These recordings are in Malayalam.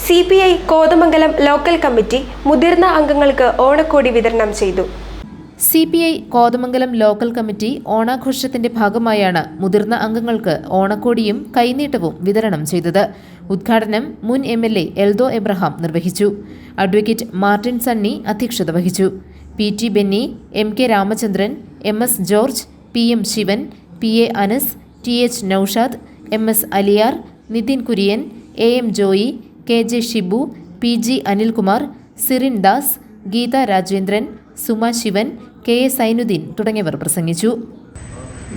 CPI കോതമംഗലം ലോക്കൽ കമ്മിറ്റി മുതിർന്ന അംഗങ്ങൾക്ക് ഓണക്കോടി വിതരണം ചെയ്തു. CPI കോതമംഗലം ലോക്കൽ കമ്മിറ്റി ഓണാഘോഷത്തിന്റെ ഭാഗമായാണ് മുതിർന്ന അംഗങ്ങൾക്ക് ഓണക്കോടിയും കൈനീട്ടവും വിതരണം ചെയ്തത്. ഉദ്ഘാടനം മുൻ MLA എൽദോ എബ്രഹാം നിർവഹിച്ചു. അഡ്വക്കേറ്റ് മാർട്ടിൻ സണ്ണി അധ്യക്ഷത വഹിച്ചു. PT Benny, MK Ramachandran, MS George, PM Sivan, PA Anas, TH Noushad, MS Aliyar, Nithin Kuriyan, AM Joy, KJ Shibu, PG Anilkumar, Sirin Das, Geetha Rajendran, Suma Sivan, KA Sainudheen തുടങ്ങിയവർ പ്രസംഗിച്ചു.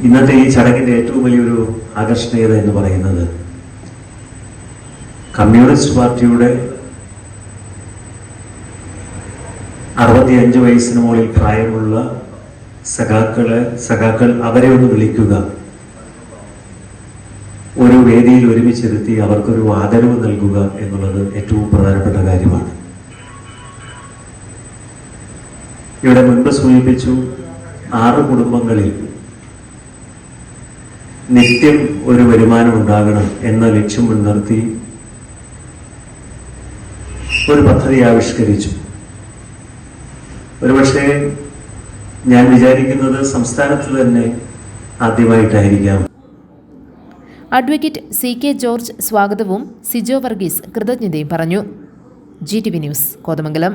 ഇന്നത്തെ ഈ ചടങ്ങിന്റെ ഏറ്റവും വലിയൊരു ആകർഷണീയത എന്ന് പറയുന്നത് കമ്മ്യൂണിസ്റ്റ് പാർട്ടിയുടെ 65 വയസ്സിന് മുകളിൽ പ്രായമുള്ള സഖാക്കൾ അവരെ ഒന്ന് വിളിക്കുക, ഒരു വേദിയിൽ ഒരുമിച്ചിരുത്തി അവർക്കൊരു ആദരവ് നൽകുക എന്നുള്ളത് ഏറ്റവും പ്രധാനപ്പെട്ട കാര്യമാണ്. ഇവിടെ മുൻപ് സൂചിപ്പിച്ചു, 6 കുടുംബങ്ങളിൽ നിത്യം ഒരു വരുമാനം ഉണ്ടാകണം എന്ന ലക്ഷ്യം മുൻനിർത്തി ഒരു പദ്ധതി ആവിഷ്കരിച്ചു. ഒരുപക്ഷെ ഞാൻ വിചാരിക്കുന്നത് സംസ്ഥാനത്ത് തന്നെ ആദ്യമായിട്ടായിരിക്കാം. അഡ്വക്കേറ്റ് CK ജോർജ് സ്വാഗതവും സിജോ വർഗീസ് കൃതജ്ഞതയും പറഞ്ഞു. GTV news Kothamangalam.